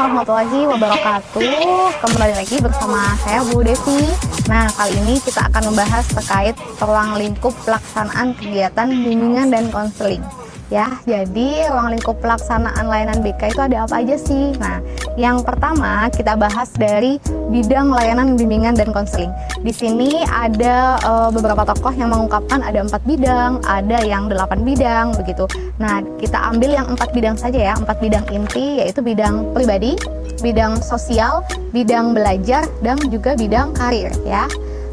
warahmatullahi wabarakatuh. Kembali lagi bersama saya Bu Devi. Nah, kali ini kita akan membahas terkait ruang lingkup pelaksanaan kegiatan bimbingan dan konseling. Ya, jadi ruang lingkup pelaksanaan layanan BK itu ada apa aja sih? Nah, yang pertama kita bahas dari bidang layanan bimbingan dan konseling. Di sini ada beberapa tokoh yang mengungkapkan ada 4 bidang, ada yang 8 bidang begitu. Nah, kita ambil yang 4 bidang saja ya, 4 bidang inti, yaitu bidang pribadi, bidang sosial, bidang belajar, dan juga bidang karir ya.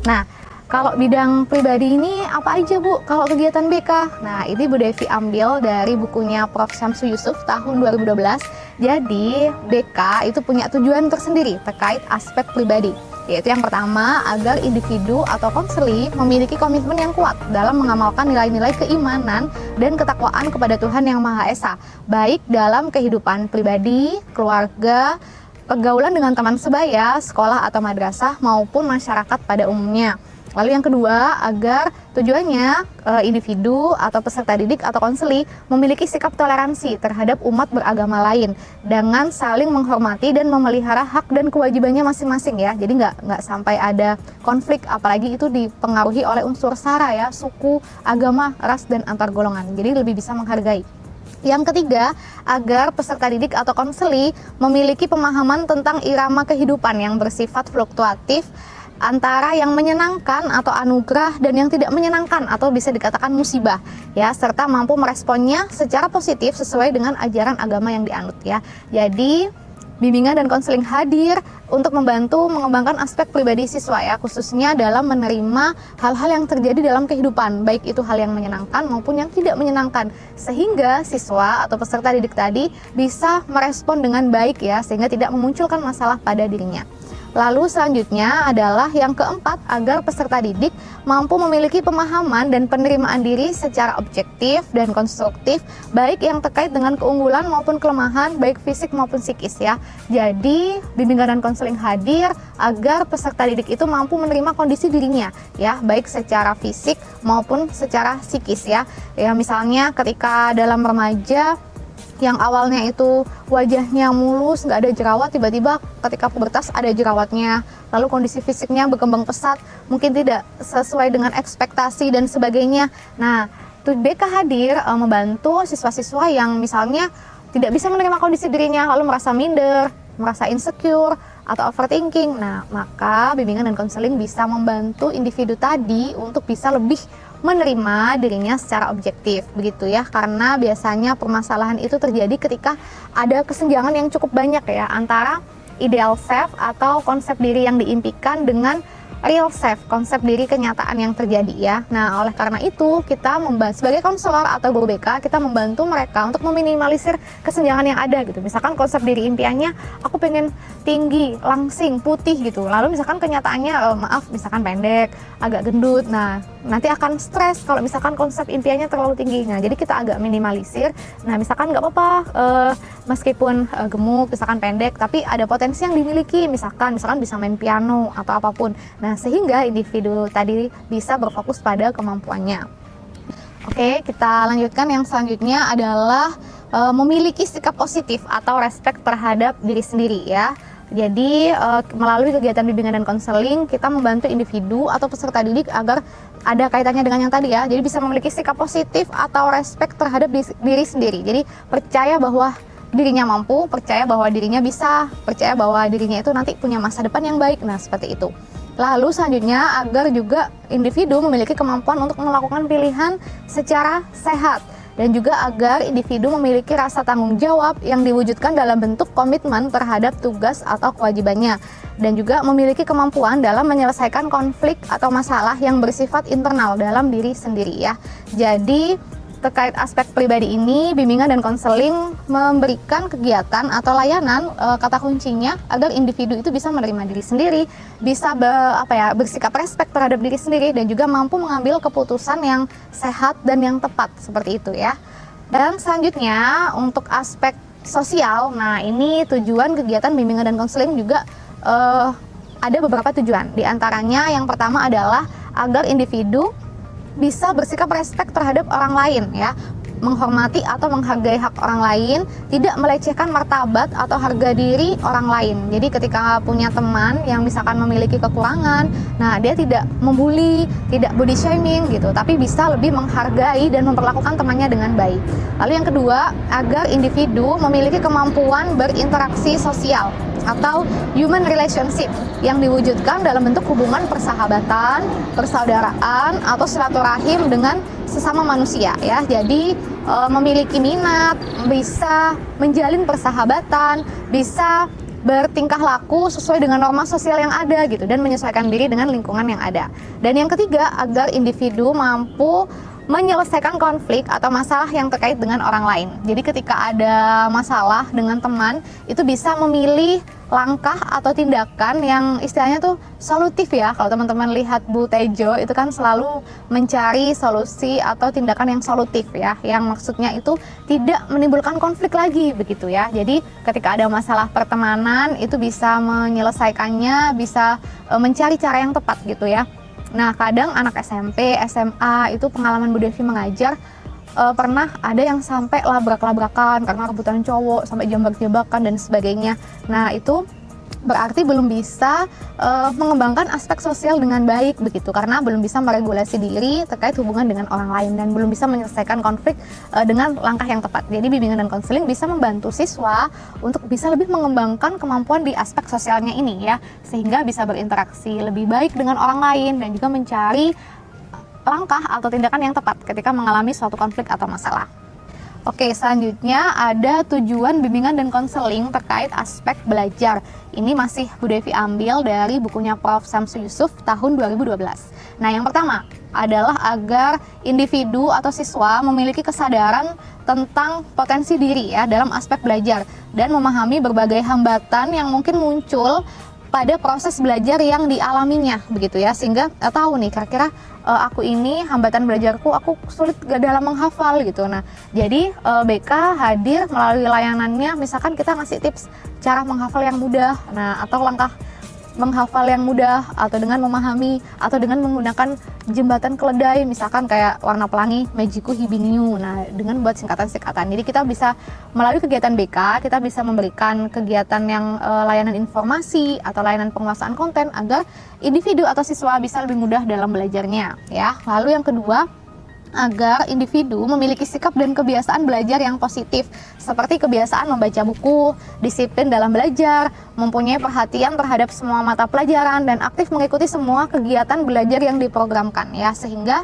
Nah, kalau bidang pribadi ini apa aja Bu kalau kegiatan BK? Nah, ini Bu Devi ambil dari bukunya Prof. Syamsu Yusuf tahun 2012. Jadi BK itu punya tujuan tersendiri terkait aspek pribadi, yaitu yang pertama agar individu atau konseli memiliki komitmen yang kuat dalam mengamalkan nilai-nilai keimanan dan ketakwaan kepada Tuhan Yang Maha Esa, baik dalam kehidupan pribadi, keluarga, pergaulan dengan teman sebaya, sekolah atau madrasah maupun masyarakat pada umumnya. Lalu yang kedua, agar tujuannya individu atau peserta didik atau konseli memiliki sikap toleransi terhadap umat beragama lain dengan saling menghormati dan memelihara hak dan kewajibannya masing-masing ya. Jadi nggak sampai ada konflik, apalagi itu dipengaruhi oleh unsur sara ya, suku, agama, ras, dan antar golongan. Jadi lebih bisa menghargai. Yang ketiga, agar peserta didik atau konseli memiliki pemahaman tentang irama kehidupan yang bersifat fluktuatif antara yang menyenangkan atau anugerah dan yang tidak menyenangkan atau bisa dikatakan musibah ya, serta mampu meresponnya secara positif sesuai dengan ajaran agama yang dianut ya. Jadi bimbingan dan konseling hadir untuk membantu mengembangkan aspek pribadi siswa ya, khususnya dalam menerima hal-hal yang terjadi dalam kehidupan, baik itu hal yang menyenangkan maupun yang tidak menyenangkan, sehingga siswa atau peserta didik tadi bisa merespon dengan baik ya, sehingga tidak memunculkan masalah pada dirinya. Lalu selanjutnya adalah yang keempat, agar peserta didik mampu memiliki pemahaman dan penerimaan diri secara objektif dan konstruktif, baik yang terkait dengan keunggulan maupun kelemahan, baik fisik maupun psikis ya. Jadi bimbingan dan konseling hadir agar peserta didik itu mampu menerima kondisi dirinya ya, baik secara fisik maupun secara psikis ya. Ya misalnya ketika dalam remaja yang awalnya itu wajahnya mulus, nggak ada jerawat, tiba-tiba ketika pubertas ada jerawatnya, lalu kondisi fisiknya berkembang pesat, mungkin tidak sesuai dengan ekspektasi dan sebagainya. Nah, BK hadir membantu siswa-siswa yang misalnya tidak bisa menerima kondisi dirinya, lalu merasa minder, merasa insecure, atau overthinking. Nah, maka bimbingan dan konseling bisa membantu individu tadi untuk bisa lebih menerima dirinya secara objektif begitu ya, karena biasanya permasalahan itu terjadi ketika ada kesenjangan yang cukup banyak ya antara ideal self atau konsep diri yang diimpikan dengan real self, konsep diri kenyataan yang terjadi ya. Nah, oleh karena itu kita sebagai konselor atau guru BK, kita membantu mereka untuk meminimalisir kesenjangan yang ada gitu. Misalkan konsep diri impiannya aku pengen tinggi, langsing, putih gitu. Lalu misalkan kenyataannya misalkan pendek, agak gendut. Nah, nanti akan stres kalau misalkan konsep impiannya terlalu tinggi. Nah, jadi kita agak minimalisir. Nah, misalkan nggak apa-apa meskipun gemuk, misalkan pendek, tapi ada potensi yang dimiliki, misalkan bisa main piano atau apapun. Nah, sehingga individu tadi bisa berfokus pada kemampuannya. Oke, kita lanjutkan. Yang selanjutnya adalah memiliki sikap positif atau respect terhadap diri sendiri ya. Jadi melalui kegiatan bimbingan dan konseling kita membantu individu atau peserta didik agar ada kaitannya dengan yang tadi ya. Jadi bisa memiliki sikap positif atau respect terhadap diri sendiri. Jadi percaya bahwa dirinya mampu, percaya bahwa dirinya bisa, percaya bahwa dirinya itu nanti punya masa depan yang baik. Nah, seperti itu. Lalu selanjutnya agar juga individu memiliki kemampuan untuk melakukan pilihan secara sehat, dan juga agar individu memiliki rasa tanggung jawab yang diwujudkan dalam bentuk komitmen terhadap tugas atau kewajibannya, dan juga memiliki kemampuan dalam menyelesaikan konflik atau masalah yang bersifat internal dalam diri sendiri ya. Jadi terkait aspek pribadi ini, bimbingan dan konseling memberikan kegiatan atau layanan kata kuncinya agar individu itu bisa menerima diri sendiri, bisa bersikap respek terhadap diri sendiri, dan juga mampu mengambil keputusan yang sehat dan yang tepat seperti itu ya. Dan selanjutnya untuk aspek sosial, nah ini tujuan kegiatan bimbingan dan konseling juga ada beberapa tujuan. Di antaranya yang pertama adalah agar individu bisa bersikap respek terhadap orang lain ya, menghormati atau menghargai hak orang lain, tidak melecehkan martabat atau harga diri orang lain. Jadi ketika punya teman yang misalkan memiliki kekurangan, nah dia tidak membuli, tidak body shaming gitu, tapi bisa lebih menghargai dan memperlakukan temannya dengan baik. Lalu yang kedua, agar individu memiliki kemampuan berinteraksi sosial atau human relationship yang diwujudkan dalam bentuk hubungan persahabatan, persaudaraan, atau silaturahim dengan sesama manusia ya. Jadi memiliki minat, bisa menjalin persahabatan, bisa bertingkah laku sesuai dengan norma sosial yang ada gitu, dan menyesuaikan diri dengan lingkungan yang ada. Dan yang ketiga, agar individu mampu menyelesaikan konflik atau masalah yang terkait dengan orang lain. Jadi ketika ada masalah dengan teman, itu bisa memilih langkah atau tindakan yang istilahnya tuh solutif ya. Kalau teman-teman lihat Bu Tejo itu kan selalu mencari solusi atau tindakan yang solutif ya, yang maksudnya itu tidak menimbulkan konflik lagi begitu ya. Jadi ketika ada masalah pertemanan itu bisa menyelesaikannya, bisa mencari cara yang tepat gitu ya. Nah, kadang anak SMP, SMA itu pengalaman Bu Devi mengajar, pernah ada yang sampai labrak-labrakan karena rebutan cowok, sampai jambak-jambakan dan sebagainya. Nah, itu berarti belum bisa mengembangkan aspek sosial dengan baik begitu, karena belum bisa meregulasi diri terkait hubungan dengan orang lain dan belum bisa menyelesaikan konflik dengan langkah yang tepat. Jadi bimbingan dan konseling bisa membantu siswa untuk bisa lebih mengembangkan kemampuan di aspek sosialnya ini ya, sehingga bisa berinteraksi lebih baik dengan orang lain dan juga mencari langkah atau tindakan yang tepat ketika mengalami suatu konflik atau masalah. Oke, selanjutnya ada tujuan bimbingan dan konseling terkait aspek belajar. Ini masih Bu Devi ambil dari bukunya Prof. Samsu Yusuf tahun 2012. Nah, yang pertama adalah agar individu atau siswa memiliki kesadaran tentang potensi diri ya dalam aspek belajar dan memahami berbagai hambatan yang mungkin muncul pada proses belajar yang dialaminya begitu ya, sehingga tahu nih kira-kira aku ini hambatan belajarku, aku sulit dalam menghafal gitu. Nah, jadi BK hadir melalui layanannya, misalkan kita ngasih tips cara menghafal yang mudah, nah atau langkah menghafal yang mudah, atau dengan memahami, atau dengan menggunakan jembatan keledai, misalkan kayak warna pelangi Mejiku Hibiniu. Nah, dengan buat singkatan-singkatan. Jadi kita bisa melalui kegiatan BK, kita bisa memberikan kegiatan yang layanan informasi atau layanan penguasaan konten agar individu atau siswa bisa lebih mudah dalam belajarnya ya. Lalu yang kedua, agar individu memiliki sikap dan kebiasaan belajar yang positif, seperti kebiasaan membaca buku, disiplin dalam belajar, mempunyai perhatian terhadap semua mata pelajaran, dan aktif mengikuti semua kegiatan belajar yang diprogramkan ya, sehingga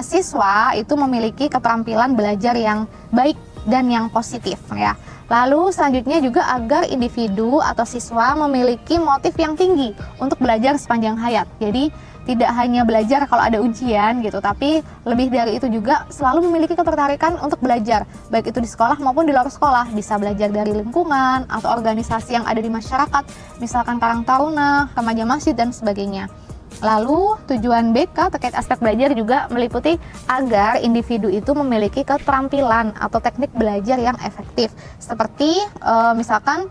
siswa itu memiliki keterampilan belajar yang baik dan yang positif ya. Lalu selanjutnya juga agar individu atau siswa memiliki motif yang tinggi untuk belajar sepanjang hayat. Jadi tidak hanya belajar kalau ada ujian gitu, tapi lebih dari itu juga selalu memiliki ketertarikan untuk belajar, baik itu di sekolah maupun di luar sekolah. Bisa belajar dari lingkungan atau organisasi yang ada di masyarakat, misalkan Karang Taruna, Remaja Masjid, dan sebagainya. Lalu tujuan BK terkait aspek belajar juga meliputi agar individu itu memiliki keterampilan atau teknik belajar yang efektif, seperti misalkan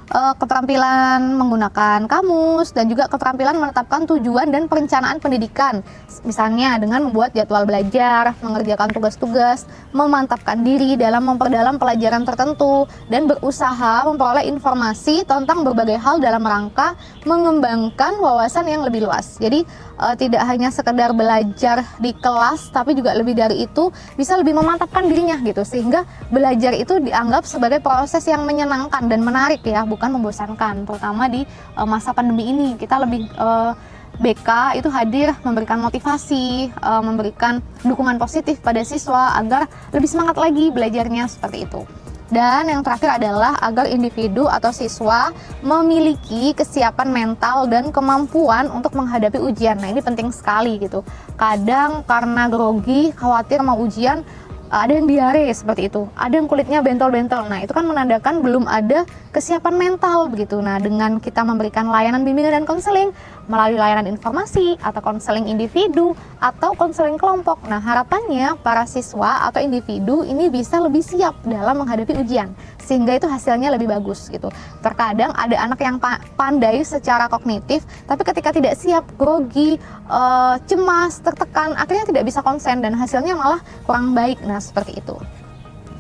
keterampilan menggunakan kamus dan juga keterampilan menetapkan tujuan dan perencanaan pendidikan, misalnya dengan membuat jadwal belajar, mengerjakan tugas-tugas, memantapkan diri dalam memperdalam pelajaran tertentu, dan berusaha memperoleh informasi tentang berbagai hal dalam rangka mengembangkan wawasan yang lebih luas. Jadi tidak hanya sekedar belajar di kelas, tapi juga lebih dari itu bisa lebih memantapkan dirinya gitu, sehingga belajar itu dianggap sebagai proses yang menyenangkan dan menarik ya, bukan membosankan. Terutama di masa pandemi ini, kita lebih BK itu hadir memberikan motivasi, memberikan dukungan positif pada siswa agar lebih semangat lagi belajarnya, seperti itu. Dan yang terakhir adalah agar individu atau siswa memiliki kesiapan mental dan kemampuan untuk menghadapi ujian. Nah, ini penting sekali gitu. Kadang karena grogi, khawatir mau ujian, ada yang diare seperti itu, ada yang kulitnya bentol-bentol. Nah, itu kan menandakan belum ada kesiapan mental begitu. Nah, dengan kita memberikan layanan bimbingan dan konseling, melalui layanan informasi atau konseling individu atau konseling kelompok. Nah, harapannya para siswa atau individu ini bisa lebih siap dalam menghadapi ujian, sehingga itu hasilnya lebih bagus gitu. Terkadang ada anak yang pandai secara kognitif, tapi ketika tidak siap, grogi, cemas, tertekan, akhirnya tidak bisa konsen dan hasilnya malah kurang baik. Nah, seperti itu.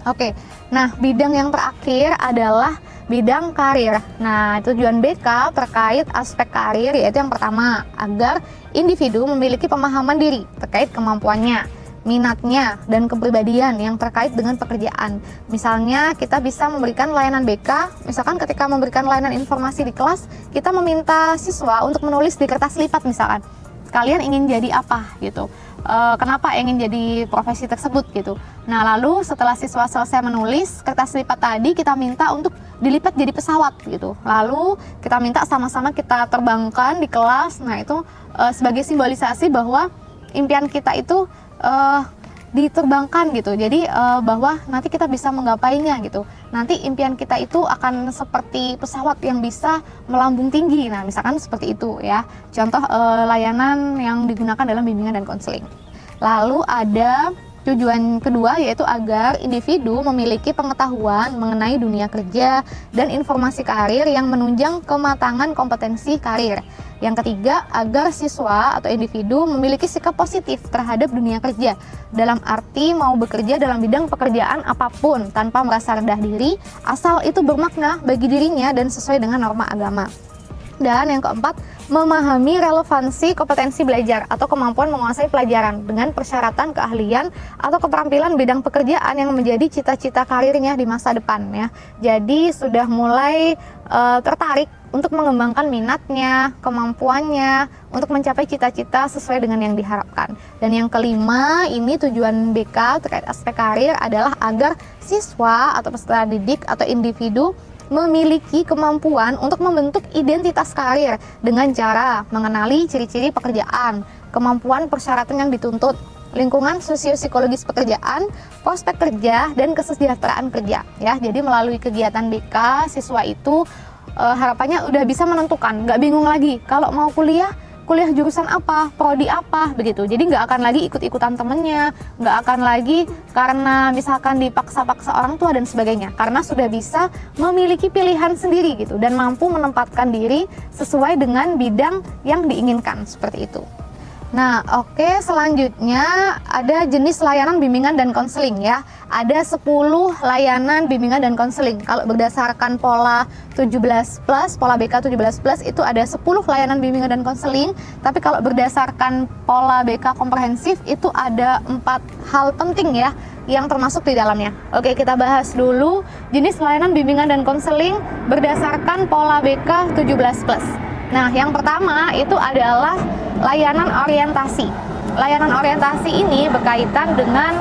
Oke, nah bidang yang terakhir adalah bidang karir. Nah, tujuan BK terkait aspek karir yaitu yang pertama, agar individu memiliki pemahaman diri terkait kemampuannya, minatnya, dan kepribadian yang terkait dengan pekerjaan. Misalnya, kita bisa memberikan layanan BK, misalkan ketika memberikan layanan informasi di kelas, kita meminta siswa untuk menulis di kertas lipat misalkan, kalian ingin jadi apa gitu. Kenapa ingin jadi profesi tersebut gitu. Nah, lalu setelah siswa selesai menulis kertas lipat tadi, kita minta untuk dilipat jadi pesawat gitu. Lalu kita minta sama-sama kita terbangkan di kelas. Nah, itu sebagai simbolisasi bahwa impian kita itu diterbangkan gitu. Jadi bahwa nanti kita bisa menggapainya gitu. Nanti impian kita itu akan seperti pesawat yang bisa melambung tinggi. Nah, misalkan seperti itu ya. Contoh layanan yang digunakan dalam bimbingan dan konseling. Lalu ada tujuan kedua yaitu agar individu memiliki pengetahuan mengenai dunia kerja dan informasi karir yang menunjang kematangan kompetensi karir. Yang ketiga, agar siswa atau individu memiliki sikap positif terhadap dunia kerja, dalam arti mau bekerja dalam bidang pekerjaan apapun tanpa merasa rendah diri, asal itu bermakna bagi dirinya dan sesuai dengan norma agama. Dan yang keempat, memahami relevansi kompetensi belajar atau kemampuan menguasai pelajaran dengan persyaratan keahlian atau keterampilan bidang pekerjaan yang menjadi cita-cita karirnya di masa depan ya. Jadi sudah mulai tertarik untuk mengembangkan minatnya, kemampuannya untuk mencapai cita-cita sesuai dengan yang diharapkan. Dan yang kelima, ini tujuan BK terkait aspek karir adalah agar siswa atau peserta didik atau individu memiliki kemampuan untuk membentuk identitas karir dengan cara mengenali ciri-ciri pekerjaan, kemampuan persyaratan yang dituntut, lingkungan sosio-psikologis pekerjaan, prospek kerja, dan kesejahteraan kerja. Ya, jadi melalui kegiatan BK, siswa itu harapannya udah bisa menentukan, nggak bingung lagi kalau mau kuliah jurusan apa, prodi apa, begitu. Jadi nggak akan lagi ikut-ikutan temennya, nggak akan lagi karena misalkan dipaksa-paksa orang tua dan sebagainya, karena sudah bisa memiliki pilihan sendiri gitu dan mampu menempatkan diri sesuai dengan bidang yang diinginkan, seperti itu. Nah, oke, selanjutnya ada jenis layanan bimbingan dan konseling ya. Ada 10 layanan bimbingan dan konseling. Kalau berdasarkan pola 17+, pola BK 17+, itu ada 10 layanan bimbingan dan konseling. Tapi kalau berdasarkan pola BK komprehensif, itu ada 4 hal penting ya yang termasuk di dalamnya. Oke, kita bahas dulu jenis layanan bimbingan dan konseling berdasarkan pola BK 17+. Nah, yang pertama itu adalah layanan orientasi. Layanan orientasi ini berkaitan dengan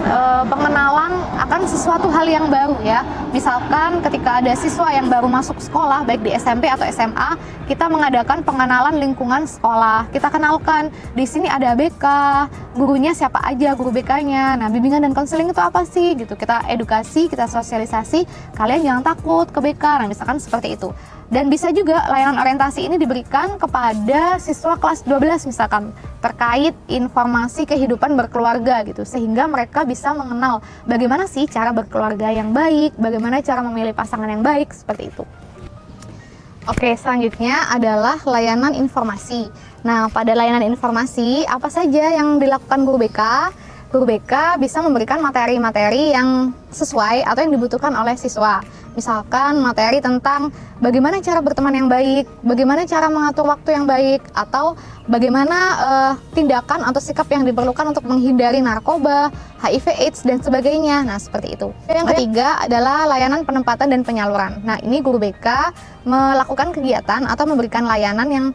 pengenalan akan sesuatu hal yang baru ya. Misalkan ketika ada siswa yang baru masuk sekolah, baik di SMP atau SMA, kita mengadakan pengenalan lingkungan sekolah. Kita kenalkan, di sini ada BK, gurunya siapa aja, guru BK-nya. Nah, bimbingan dan konseling itu apa sih? Gitu. Kita edukasi, kita sosialisasi, kalian jangan takut ke BK. Nah, misalkan seperti itu. Dan bisa juga layanan orientasi ini diberikan kepada siswa kelas 12 misalkan, terkait informasi kehidupan berkeluarga gitu, sehingga mereka bisa mengenal bagaimana sih cara berkeluarga yang baik, bagaimana cara memilih pasangan yang baik, seperti itu. Oke, selanjutnya adalah layanan informasi. Nah, pada layanan informasi, apa saja yang dilakukan guru BK? Guru BK bisa memberikan materi-materi yang sesuai atau yang dibutuhkan oleh siswa. Misalkan materi tentang bagaimana cara berteman yang baik, bagaimana cara mengatur waktu yang baik, atau bagaimana tindakan atau sikap yang diperlukan untuk menghindari narkoba, HIV/AIDS, dan sebagainya. Nah, seperti itu. Yang ketiga adalah layanan penempatan dan penyaluran. Nah, ini guru BK melakukan kegiatan atau memberikan layanan yang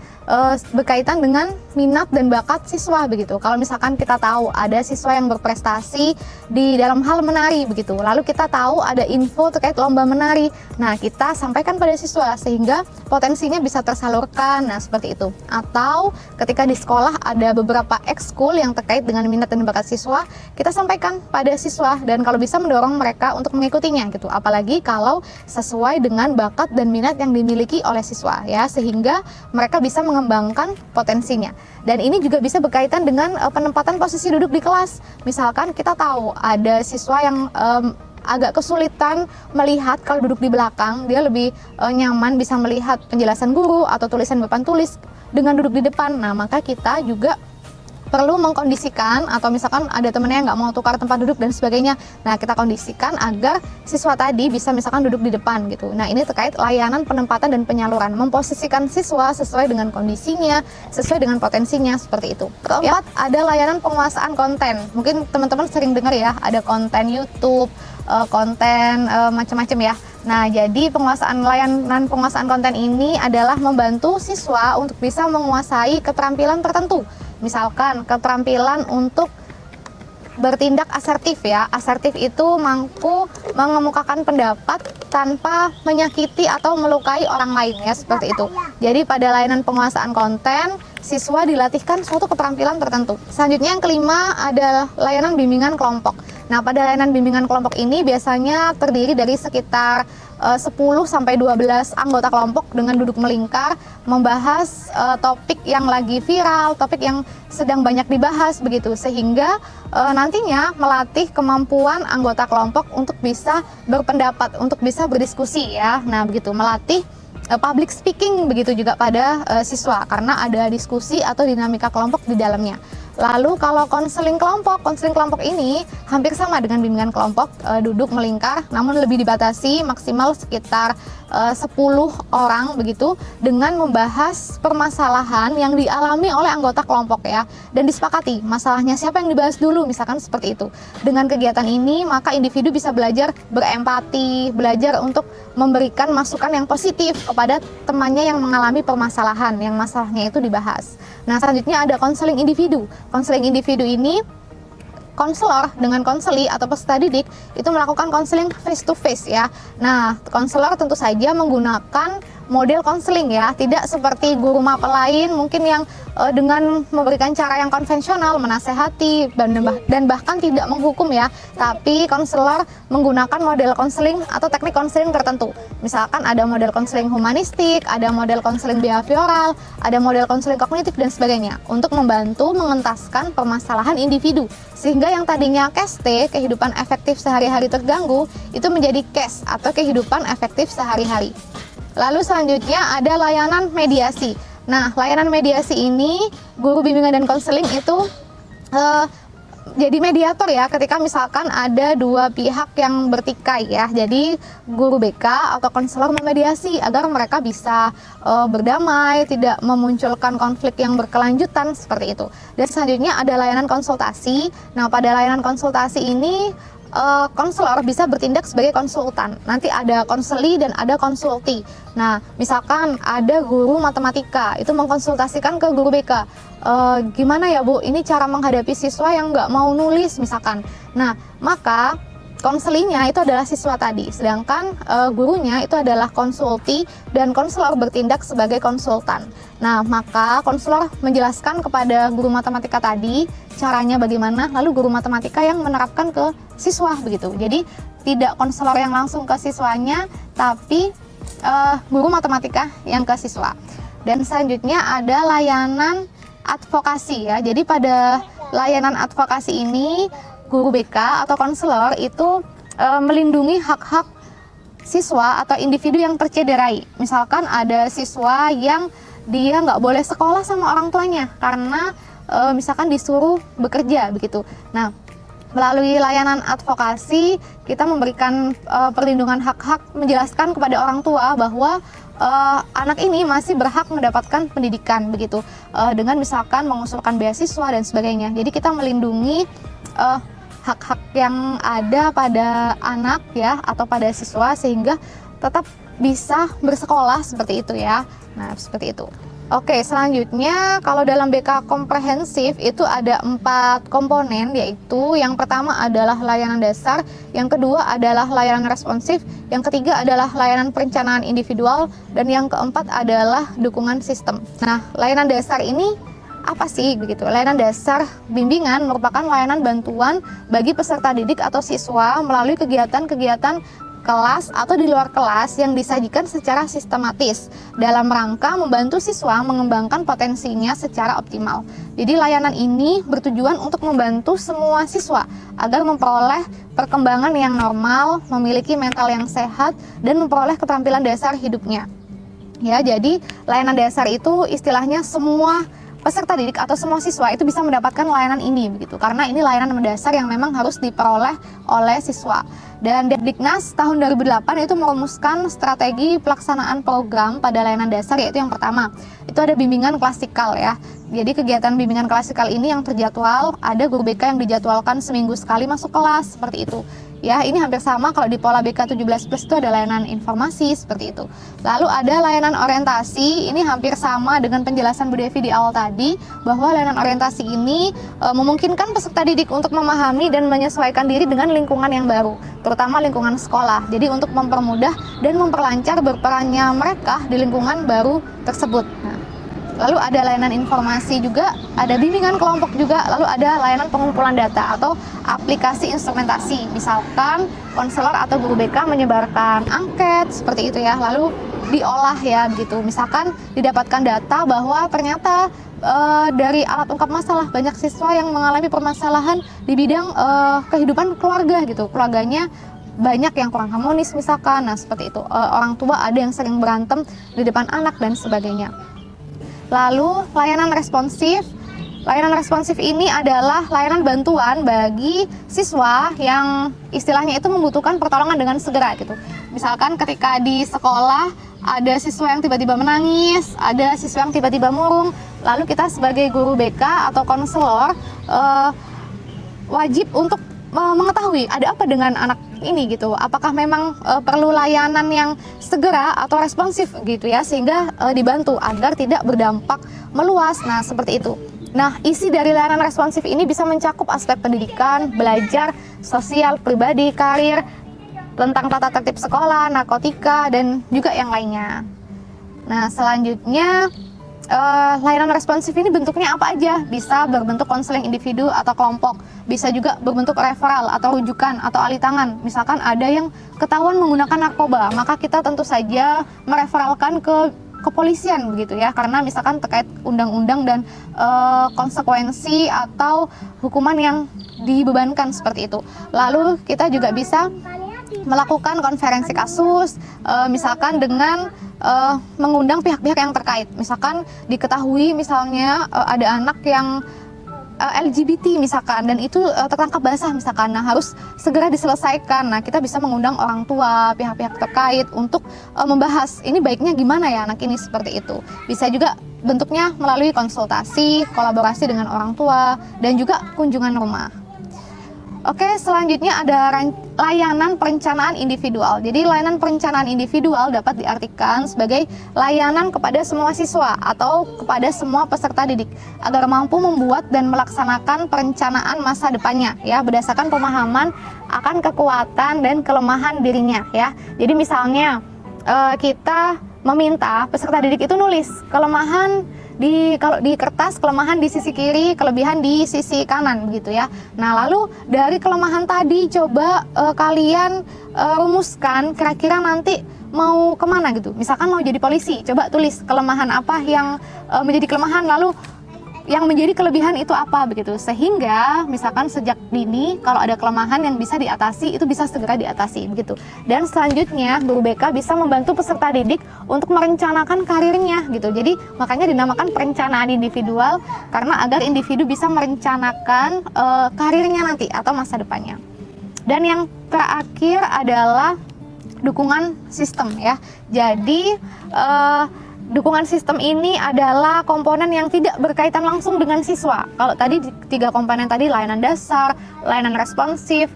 berkaitan dengan minat dan bakat siswa begitu. Kalau misalkan kita tahu ada siswa yang berprestasi di dalam hal menari begitu, lalu kita tahu ada info terkait lomba menari. Nah, kita sampaikan pada siswa siswa sehingga potensinya bisa tersalurkan. Nah, seperti itu. Atau ketika di sekolah ada beberapa ekskul yang terkait dengan minat dan bakat siswa, kita sampaikan pada siswa dan kalau bisa mendorong mereka untuk mengikutinya gitu. Apalagi kalau sesuai dengan bakat dan minat yang dimiliki oleh siswa ya, sehingga mereka bisa mengembangkan potensinya. Dan ini juga bisa berkaitan dengan penempatan posisi duduk di kelas. Misalkan kita tahu ada siswa yang agak kesulitan melihat kalau duduk di belakang, dia lebih nyaman bisa melihat penjelasan guru atau tulisan papan tulis dengan duduk di depan. Nah, maka kita juga perlu mengkondisikan, atau misalkan ada temennya yang nggak mau tukar tempat duduk dan sebagainya, nah kita kondisikan agar siswa tadi bisa misalkan duduk di depan gitu. Nah, ini terkait layanan penempatan dan penyaluran, memposisikan siswa sesuai dengan kondisinya, sesuai dengan potensinya, seperti itu. Keempat, ada layanan penguasaan konten. Mungkin teman-teman sering dengar ya, ada konten YouTube, konten macam-macam ya. Nah, jadi layanan penguasaan konten ini adalah membantu siswa untuk bisa menguasai keterampilan tertentu. Misalkan keterampilan untuk bertindak asertif ya. Asertif itu mampu mengemukakan pendapat tanpa menyakiti atau melukai orang lain ya, seperti itu. Jadi pada layanan penguasaan konten, siswa dilatihkan suatu keterampilan tertentu. Selanjutnya yang kelima ada layanan bimbingan kelompok. Nah, pada layanan bimbingan kelompok ini biasanya terdiri dari sekitar 10-12 anggota kelompok dengan duduk melingkar membahas topik yang lagi viral, topik yang sedang banyak dibahas begitu, sehingga nantinya melatih kemampuan anggota kelompok untuk bisa berpendapat, untuk bisa berdiskusi ya. Nah, begitu, melatih public speaking begitu juga pada siswa karena ada diskusi atau dinamika kelompok di dalamnya. Lalu kalau konseling kelompok ini hampir sama dengan bimbingan kelompok, duduk melingkar, namun lebih dibatasi maksimal sekitar 10 orang begitu, dengan membahas permasalahan yang dialami oleh anggota kelompok ya, dan disepakati masalahnya siapa yang dibahas dulu, misalkan seperti itu. Dengan kegiatan ini maka individu bisa belajar berempati, belajar untuk memberikan masukan yang positif kepada temannya yang mengalami permasalahan yang masalahnya itu dibahas. Nah, selanjutnya ada konseling individu. Konseling individu ini konselor dengan konseli atau peserta didik itu melakukan konseling face to face ya. Nah, konselor tentu saja menggunakan model konseling ya, tidak seperti guru mapel lain mungkin yang dengan memberikan cara yang konvensional, menasehati dan bahkan tidak menghukum ya. Tapi konselor menggunakan model konseling atau teknik konseling tertentu. Misalkan ada model konseling humanistik, ada model konseling behavioral, ada model konseling kognitif dan sebagainya untuk membantu mengentaskan permasalahan individu, sehingga yang tadinya KST, kehidupan efektif sehari-hari terganggu, itu menjadi KES atau kehidupan efektif sehari-hari. Lalu selanjutnya ada layanan mediasi. Nah, layanan mediasi ini guru bimbingan dan konseling itu jadi mediator ya, ketika misalkan ada dua pihak yang bertikai ya. Jadi guru BK atau konselor memediasi agar mereka bisa berdamai, tidak memunculkan konflik yang berkelanjutan, seperti itu. Dan selanjutnya ada layanan konsultasi. Nah, pada layanan konsultasi ini konselor bisa bertindak sebagai konsultan. Nanti ada konseli dan ada konsulti. Nah, misalkan ada guru matematika, itu mengkonsultasikan ke guru BK. Gimana ya Bu, ini cara menghadapi siswa yang nggak mau nulis misalkan. Nah, maka konselinya itu adalah siswa tadi, sedangkan gurunya itu adalah konsulti dan konselor bertindak sebagai konsultan. Nah, maka konselor menjelaskan kepada guru matematika tadi caranya bagaimana, lalu guru matematika yang menerapkan ke siswa begitu. Jadi tidak konselor yang langsung ke siswanya, tapi guru matematika yang ke siswa. Dan selanjutnya ada layanan advokasi ya. Jadi pada layanan advokasi ini guru BK atau konselor itu melindungi hak-hak siswa atau individu yang tercederai. Misalkan ada siswa yang dia nggak boleh sekolah sama orang tuanya karena misalkan disuruh bekerja begitu. Nah, melalui layanan advokasi kita memberikan perlindungan hak-hak, menjelaskan kepada orang tua bahwa anak ini masih berhak mendapatkan pendidikan begitu, dengan misalkan mengusulkan beasiswa dan sebagainya. Jadi kita melindungi hak-hak yang ada pada anak ya, atau pada siswa, sehingga tetap bisa bersekolah seperti itu ya. Nah, seperti itu. Oke, selanjutnya kalau dalam BK komprehensif itu ada 4 komponen, yaitu yang pertama adalah layanan dasar, yang kedua adalah layanan responsif, yang ketiga adalah layanan perencanaan individual, dan yang keempat adalah dukungan sistem. Nah, layanan dasar ini apa sih begitu? Layanan dasar bimbingan merupakan layanan bantuan bagi peserta didik atau siswa melalui kegiatan-kegiatan kelas atau di luar kelas yang disajikan secara sistematis dalam rangka membantu siswa mengembangkan potensinya secara optimal. Jadi layanan ini bertujuan untuk membantu semua siswa agar memperoleh perkembangan yang normal, memiliki mental yang sehat, dan memperoleh keterampilan dasar hidupnya. Ya, jadi layanan dasar itu istilahnya semua peserta didik atau semua siswa itu bisa mendapatkan layanan ini begitu, karena ini layanan mendasar yang memang harus diperoleh oleh siswa. Dan Depdiknas tahun 2008 itu merumuskan strategi pelaksanaan program pada layanan dasar, yaitu yang pertama itu ada bimbingan klasikal ya. Jadi kegiatan bimbingan klasikal ini yang terjadwal, ada guru BK yang dijadwalkan seminggu sekali masuk kelas seperti itu. Ya, ini hampir sama kalau di pola BK 17+ itu ada layanan informasi seperti itu. Lalu ada layanan orientasi, ini hampir sama dengan penjelasan Bu Devi di awal tadi, bahwa layanan orientasi ini memungkinkan peserta didik untuk memahami dan menyesuaikan diri dengan lingkungan yang baru, terutama lingkungan sekolah. Jadi untuk mempermudah dan memperlancar berperannya mereka di lingkungan baru tersebut. Nah, lalu ada layanan informasi juga, ada bimbingan kelompok juga, lalu ada layanan pengumpulan data atau aplikasi instrumentasi. Misalkan konselor atau guru BK menyebarkan angket seperti itu ya, lalu diolah ya gitu. Misalkan didapatkan data bahwa ternyata dari alat ungkap masalah banyak siswa yang mengalami permasalahan di bidang kehidupan keluarga gitu. Keluarganya banyak yang kurang harmonis misalkan. Nah, seperti itu. Orang tua ada yang sering berantem di depan anak dan sebagainya. Lalu layanan responsif. Layanan responsif ini adalah layanan bantuan bagi siswa yang istilahnya itu membutuhkan pertolongan dengan segera gitu. Misalkan ketika di sekolah ada siswa yang tiba-tiba menangis, ada siswa yang tiba-tiba murung, lalu kita sebagai guru BK atau konselor wajib untuk mengetahui ada apa dengan anak ini gitu. Apakah memang perlu layanan yang segera atau responsif gitu ya, sehingga dibantu agar tidak berdampak meluas. Nah, seperti itu. Nah, isi dari layanan responsif ini bisa mencakup aspek pendidikan, belajar, sosial, pribadi, karir, tentang tata tertib sekolah, narkotika, dan juga yang lainnya. Nah, selanjutnya layanan responsif ini bentuknya apa aja? Bisa berbentuk konseling individu atau kelompok, bisa juga berbentuk referral atau rujukan atau alih tangan. Misalkan ada yang ketahuan menggunakan narkoba, maka kita tentu saja mereferalkan ke kepolisian begitu ya, karena misalkan terkait undang-undang dan konsekuensi atau hukuman yang dibebankan seperti itu. Lalu kita juga bisa melakukan konferensi kasus, misalkan dengan mengundang pihak-pihak yang terkait. Misalkan diketahui misalnya ada anak yang LGBT misalkan, dan itu tertangkap basah misalkan, nah harus segera diselesaikan. Nah, kita bisa mengundang orang tua, pihak-pihak terkait untuk membahas ini baiknya gimana ya anak ini seperti itu. Bisa juga bentuknya melalui konsultasi, kolaborasi dengan orang tua, dan juga kunjungan rumah. Oke, selanjutnya ada layanan perencanaan individual. Jadi layanan perencanaan individual dapat diartikan sebagai layanan kepada semua siswa atau kepada semua peserta didik agar mampu membuat dan melaksanakan perencanaan masa depannya ya, berdasarkan pemahaman akan kekuatan dan kelemahan dirinya ya. Jadi misalnya kita meminta peserta didik itu nulis kelemahan kalau di kertas, kelemahan di sisi kiri, kelebihan di sisi kanan begitu ya. Nah, lalu dari kelemahan tadi coba kalian rumuskan kira-kira nanti mau kemana gitu. Misalkan mau jadi polisi, coba tulis kelemahan apa yang menjadi kelemahan, lalu yang menjadi kelebihan itu apa begitu. Sehingga misalkan sejak dini kalau ada kelemahan yang bisa diatasi, itu bisa segera diatasi begitu. Dan selanjutnya guru BK bisa membantu peserta didik untuk merencanakan karirnya gitu. Jadi makanya dinamakan perencanaan individual, karena agar individu bisa merencanakan karirnya nanti atau masa depannya. Dan yang terakhir adalah dukungan sistem ya. Jadi dukungan sistem ini adalah komponen yang tidak berkaitan langsung dengan siswa. Kalau tadi 3 komponen tadi, layanan dasar, layanan responsif,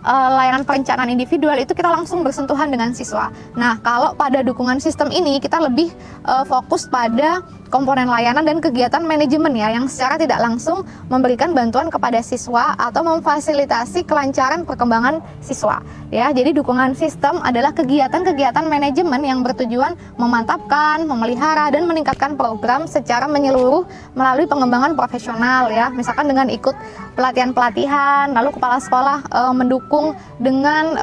layanan perencanaan individual itu kita langsung bersentuhan dengan siswa. Nah, kalau pada dukungan sistem ini kita lebih fokus pada komponen layanan dan kegiatan manajemen ya, yang secara tidak langsung memberikan bantuan kepada siswa atau memfasilitasi kelancaran perkembangan siswa ya. Jadi dukungan sistem adalah kegiatan-kegiatan manajemen yang bertujuan memantapkan, memelihara dan meningkatkan program secara menyeluruh melalui pengembangan profesional ya. Misalkan dengan ikut pelatihan-pelatihan, lalu kepala sekolah mendukung dengan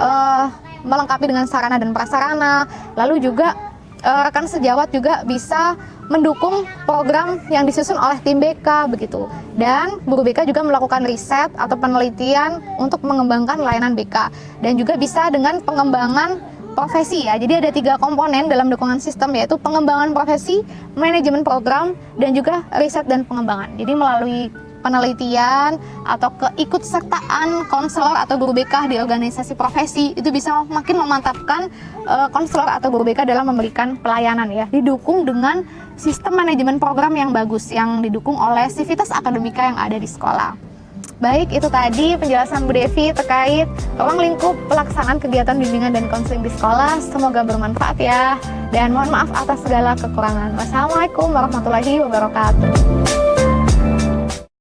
melengkapi dengan sarana dan prasarana, lalu juga rekan sejawat juga bisa mendukung program yang disusun oleh tim BK begitu. Dan guru BK juga melakukan riset atau penelitian untuk mengembangkan layanan BK, dan juga bisa dengan pengembangan profesi ya. Jadi ada 3 komponen dalam dukungan sistem, yaitu pengembangan profesi, manajemen program, dan juga riset dan pengembangan. Jadi melalui penelitian atau keikutsertaan konselor atau guru BK di organisasi profesi itu bisa makin memantapkan konselor atau guru BK dalam memberikan pelayanan ya, didukung dengan sistem manajemen program yang bagus yang didukung oleh sivitas akademika yang ada di sekolah. Baik, itu tadi penjelasan Bu Devi terkait ruang lingkup pelaksanaan kegiatan bimbingan dan konseling di sekolah. Semoga bermanfaat ya, dan mohon maaf atas segala kekurangan. Wassalamualaikum warahmatullahi wabarakatuh.